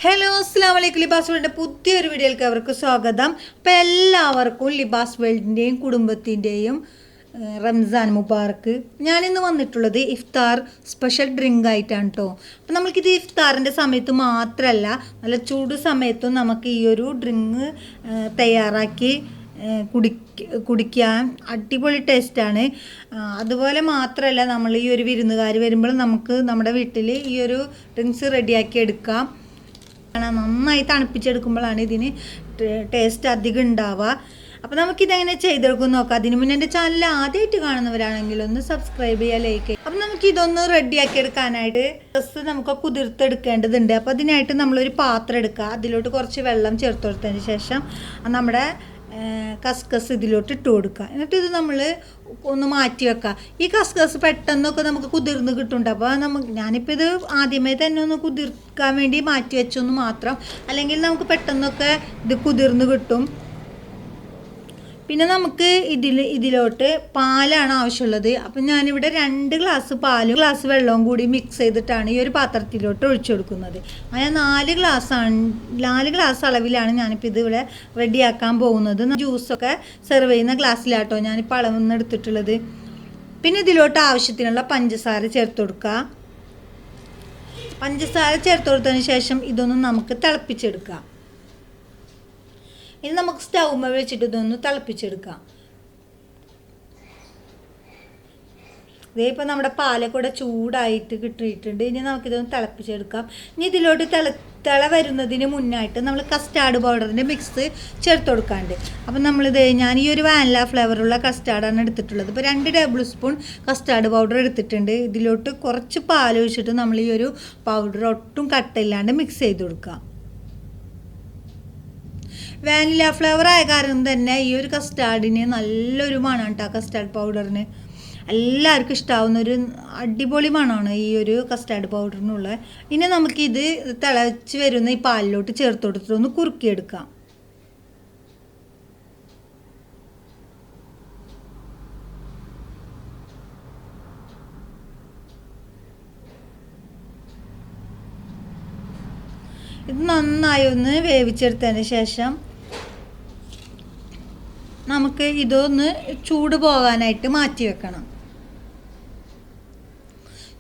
Hello അസ്സലാമലൈക്കും ലിബാസ് വേൾഡിൻ്റെ പുതിയൊരു വീഡിയോയിലേക്ക് അവർക്ക് സ്വാഗതം. അപ്പോൾ എല്ലാവർക്കും ലിബാസ് വേൾഡിൻ്റെയും കുടുംബത്തിൻ്റെയും റംസാൻ മുബാറക്ക്. ഞാനിന്ന് വന്നിട്ടുള്ളത് ഇഫ്താർ സ്പെഷ്യൽ ഡ്രിങ്ക് ആയിട്ടാണ് കേട്ടോ. അപ്പോൾ നമുക്കിത് ഇഫ്താറിൻ്റെ സമയത്ത് മാത്രമല്ല, നല്ല ചൂട് സമയത്തും നമുക്ക് ഈ ഒരു ഡ്രിങ്ക് തയ്യാറാക്കി കുടിക്കാൻ അടിപൊളി ടേസ്റ്റാണ്. അതുപോലെ മാത്രമല്ല, നമ്മൾ ഈ ഒരു വിരുന്നുകാർ വരുമ്പോൾ നമുക്ക് നമ്മുടെ വീട്ടിൽ ഈ ഒരു ഡ്രിങ്ക്സ് റെഡിയാക്കി എടുക്കാം. നന്നായി തണുപ്പിച്ചെടുക്കുമ്പോഴാണ് ഇതിന് ടേസ്റ്റ് അധികം ഉണ്ടാവുക. അപ്പോൾ നമുക്കിതെങ്ങനെ ചെയ്തെടുക്കും നോക്കാം. അതിന് മുന്നേ എൻ്റെ ചാനൽ ആദ്യമായിട്ട് കാണുന്നവരാണെങ്കിൽ ഒന്ന് സബ്സ്ക്രൈബ് ചെയ്യുക, ലൈക്ക് ചെയ്യുക. അപ്പം നമുക്കിതൊന്ന് റെഡിയാക്കി എടുക്കാനായിട്ട് ഡ്രസ്സ് നമുക്ക് കുതിർത്തെടുക്കേണ്ടതുണ്ട്. അപ്പോൾ അതിനായിട്ട് നമ്മളൊരു പാത്രം എടുക്കുക, അതിലോട്ട് കുറച്ച് വെള്ളം ചേർത്ത് കൊടുത്തതിന് ശേഷം നമ്മുടെ കസ്കസ് ഇതിലോട്ട് ഇട്ട് കൊടുക്കുക. എന്നിട്ട് ഇത് നമ്മൾ ഒന്ന് മാറ്റി വെക്കുക. ഈ കസ്കസ് പെട്ടെന്നൊക്കെ നമുക്ക് കുതിർന്ന് കിട്ടുന്നുണ്ട്. അപ്പോൾ ഞാനിപ്പോൾ ഇത് ആദ്യമേ തന്നെ ഒന്ന് കുതിർക്കാൻ വേണ്ടി മാറ്റി വെച്ചൊന്ന് മാത്രം, അല്ലെങ്കിൽ നമുക്ക് പെട്ടെന്നൊക്കെ ഇത് കുതിർന്ന് കിട്ടും. പിന്നെ നമുക്ക് ഇതിലോട്ട് പാലാണ് ആവശ്യമുള്ളത്. അപ്പം ഞാനിവിടെ 2 ഗ്ലാസ് പാലും ഗ്ലാസ് വെള്ളവും കൂടി മിക്സ് ചെയ്തിട്ടാണ് ഈ ഒരു പാത്രത്തിലോട്ട് ഒഴിച്ചു കൊടുക്കുന്നത്. അങ്ങനെ 4 ഗ്ലാസ് അളവിലാണ് ഞാനിപ്പോൾ ഇത് ഇവിടെ റെഡിയാക്കാൻ പോകുന്നത്. ജ്യൂസൊക്കെ സെർവ് ചെയ്യുന്ന ഗ്ലാസ്സിലാട്ടോ ഞാനിപ്പോൾ അളവെന്ന് എടുത്തിട്ടുള്ളത്. പിന്നെ ഇതിലോട്ട് ആവശ്യത്തിനുള്ള പഞ്ചസാര ചേർത്ത് കൊടുക്കുക. പഞ്ചസാര ചേർത്ത് കൊടുത്തതിന് ശേഷം ഇതൊന്ന് നമുക്ക് തിളപ്പിച്ചെടുക്കാം. ഇനി നമുക്ക് സ്റ്റൗമ്മ വെച്ചിട്ട് ഇതൊന്ന് തിളപ്പിച്ചെടുക്കാം. ഇതേ ഇപ്പോൾ നമ്മുടെ പാലൊക്കെ കൂടെ ചൂടായിട്ട് കിട്ടിയിട്ടുണ്ട്. ഇനി നമുക്കിതൊന്ന് തിളപ്പിച്ചെടുക്കാം. ഇനി ഇതിലോട്ട് തിള വരുന്നതിന് മുന്നായിട്ട് നമ്മൾ കസ്റ്റാർഡ് പൗഡറിൻ്റെ മിക്സ് ചേർത്ത് കൊടുക്കാണ്ട്. അപ്പം ഞാൻ ഈ ഒരു വാനില ഫ്ലേവറുള്ള കസ്റ്റാർഡാണ് എടുത്തിട്ടുള്ളത്. ഇപ്പോൾ 2 ടേബിൾ സ്പൂൺ കസ്റ്റാർഡ് പൗഡർ എടുത്തിട്ടുണ്ട്. ഇതിലോട്ട് കുറച്ച് പാലൊഴിച്ചിട്ട് നമ്മൾ ഈ ഒരു പൗഡർ ഒട്ടും കട്ടയില്ലാണ്ട് മിക്സ് ചെയ്ത് കൊടുക്കാം. വാനില ഫ്ലേവർ ആയ കാരണം തന്നെ ഈ ഒരു കസ്റ്റാർഡിന് നല്ലൊരു മണമാണ് കേട്ടോ. കസ്റ്റാർഡ് പൗഡറിന് എല്ലാവർക്കും ഇഷ്ടമാവുന്ന ഒരു അടിപൊളി മണമാണ് ഈ ഒരു കസ്റ്റാർഡ് പൗഡറിനുള്ള. ഇനി നമുക്കിത് തിളച്ച് വരുന്ന ഈ പാലിലോട്ട് ചേർത്ത് കൊടുത്തിട്ട് ഒന്ന് കുറുക്കിയെടുക്കാം. ഇത് നന്നായി ഒന്ന് വേവിച്ചെടുത്തതിന് ശേഷം നമുക്ക് ഇതൊന്ന് ചൂട് പോകാനായിട്ട് മാറ്റി വെക്കണം.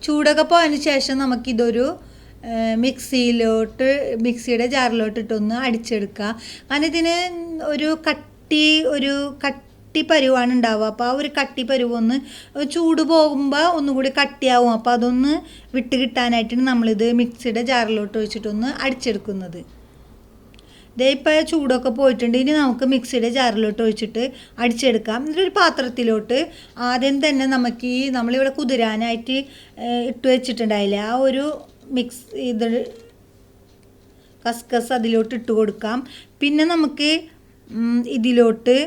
ചൂടൊക്കെ പോയതിന് ശേഷം നമുക്കിതൊരു മിക്സിയുടെ ജാറിലോട്ട് ഇട്ടൊന്ന് അടിച്ചെടുക്കുക. കാരണം ഇതിന് ഒരു കട്ടി പരുവാണ് ഉണ്ടാവുക. അപ്പോൾ ആ ഒരു കട്ടി പരുവൊന്ന് ചൂട് പോകുമ്പോൾ ഒന്നുകൂടി കട്ടിയാവും. അപ്പോൾ അതൊന്ന് വിട്ട് കിട്ടാനായിട്ടാണ് നമ്മളിത് മിക്സിയുടെ ജാറിലോട്ട് ഒഴിച്ചിട്ടൊന്ന് അടിച്ചെടുക്കുന്നത്. ഇതേ ഇപ്പോൾ ചൂടൊക്കെ പോയിട്ടുണ്ട്. ഇനി നമുക്ക് മിക്സിയുടെ ജാറിലോട്ട് ഒഴിച്ചിട്ട് അടിച്ചെടുക്കാം. ഇതൊരു പാത്രത്തിലോട്ട് ആദ്യം തന്നെ നമ്മളിവിടെ കുതിരാനായിട്ട് ഇട്ട് വെച്ചിട്ടുണ്ടായില്ലേ, ആ ഒരു കസ്കസ് അതിലോട്ട് ഇട്ട് കൊടുക്കാം. പിന്നെ നമുക്ക് ഇതിലോട്ട്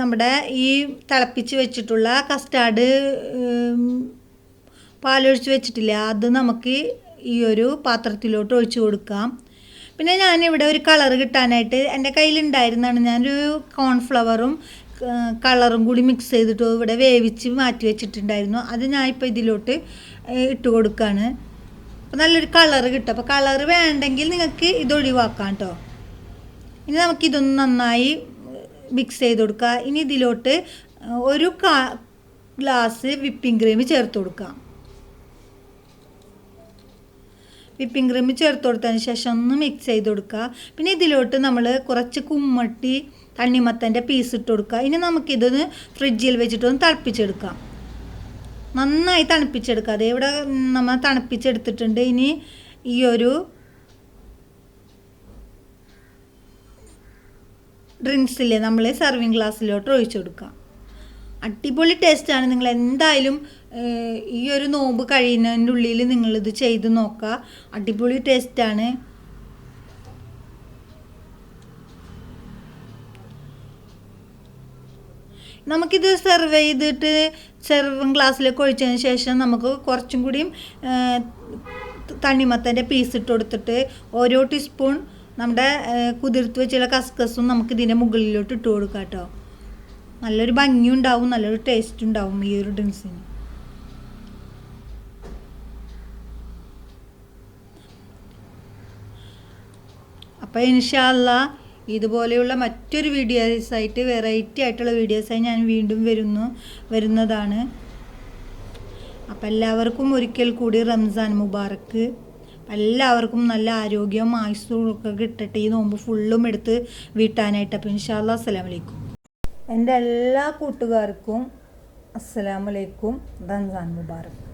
നമ്മുടെ ഈ തിളപ്പിച്ച് വെച്ചിട്ടുള്ള കസ്റ്റാർഡ് പാലൊഴിച്ച് വെച്ചിട്ടില്ല, അത് നമുക്ക് ഈ ഒരു പാത്രത്തിലോട്ട് ഒഴിച്ച് കൊടുക്കാം. പിന്നെ ഞാനിവിടെ ഒരു കളർ കിട്ടാനായിട്ട് എൻ്റെ കയ്യിലുണ്ടായിരുന്നതാണ്, ഞാനൊരു കോൺഫ്ലവറും കളറും കൂടി മിക്സ് ചെയ്തിട്ട് ഇവിടെ വേവിച്ച് മാറ്റി വെച്ചിട്ടുണ്ടായിരുന്നു. അത് ഞാനിപ്പോൾ ഇതിലോട്ട് ഇട്ട് കൊടുക്കുകയാണ്. അപ്പോൾ നല്ലൊരു കളറ് കിട്ടും. അപ്പോൾ കളറ് വേണ്ടെങ്കിൽ നിങ്ങൾക്ക് ഇത് ഒഴിവാക്കാം കേട്ടോ. ഇനി നമുക്കിതൊന്ന് നന്നായി മിക്സ് ചെയ്ത് കൊടുക്കുക. ഇനി ഇതിലോട്ട് ഒരു ഗ്ലാസ് വിപ്പിംഗ് ക്രീം ചേർത്ത് കൊടുക്കാം. വിപ്പിംഗ് ക്രീം ചേർത്ത് കൊടുത്തതിന് ശേഷം ഒന്ന് മിക്സ് ചെയ്ത് കൊടുക്കുക. പിന്നെ ഇതിലോട്ട് നമ്മൾ കുറച്ച് കുമ്മട്ടി തണ്ണിമത്തൻ്റെ പീസ് ഇട്ട് കൊടുക്കുക. ഇനി നമുക്കിതൊന്ന് ഫ്രിഡ്ജിൽ വെച്ചിട്ടൊന്ന് തിളപ്പിച്ചെടുക്കാം. നന്നായി തണുപ്പിച്ചെടുക്കുക. അതേ ഇവിടെ നമ്മൾ തണുപ്പിച്ചെടുത്തിട്ടുണ്ട്. ഇനി ഈ ഒരു ഡ്രിങ്ക്സില്ലേ നമ്മൾ സർവിങ് ഗ്ലാസ്സിലോട്ട് ഒഴിച്ചു കൊടുക്കാം. അടിപൊളി ടേസ്റ്റാണ്. നിങ്ങൾ എന്തായാലും ഈ ഒരു നോമ്പ് കഴിയുന്നതിൻ്റെ ഉള്ളിൽ നിങ്ങളിത് ചെയ്ത് നോക്കുക. അടിപൊളി ടേസ്റ്റാണ്. നമുക്കിത് സെർവിങ് ഗ്ലാസ്സിലേക്ക് ഒഴിച്ചതിന് ശേഷം നമുക്ക് കുറച്ചും കൂടിയും തണ്ണിമത്തൻ്റെ പീസ് ഇട്ട് കൊടുത്തിട്ട് ഓരോ ടീസ്പൂൺ നമ്മുടെ കുതിർത്ത് വെച്ചുള്ള കസ്കസും നമുക്ക് ഇതിൻ്റെ മുകളിലോട്ട് ഇട്ട് കൊടുക്കാം കേട്ടോ. നല്ലൊരു ഭംഗി ഉണ്ടാവും, നല്ലൊരു ടേസ്റ്റ് ഉണ്ടാവും ഈ ഒരു ഡ്രിങ്ക്സിന്. അപ്പോൾ ഇൻഷാ അല്ലാ ഇതുപോലെയുള്ള മറ്റൊരു വീഡിയോസായിട്ട് വെറൈറ്റി ആയിട്ടുള്ള വീഡിയോസായി ഞാൻ വീണ്ടും വരുന്നതാണ്. അപ്പം എല്ലാവർക്കും ഒരിക്കൽ കൂടി റംസാൻ മുബാറക്ക്. എല്ലാവർക്കും നല്ല ആരോഗ്യവും ആയുസ്സും ഒക്കെ കിട്ടട്ടെ, ഈ നോമ്പ് ഫുള്ളും എടുത്ത് വീട്ടാനായിട്ട്. അപ്പോൾ ഇൻഷാ അല്ലാ അസ്സലാമു അലൈക്കും. എൻ്റെ എല്ലാ കൂട്ടുകാർക്കും അസ്സലാമു അലൈക്കും, റംസാൻ മുബാറക്ക്.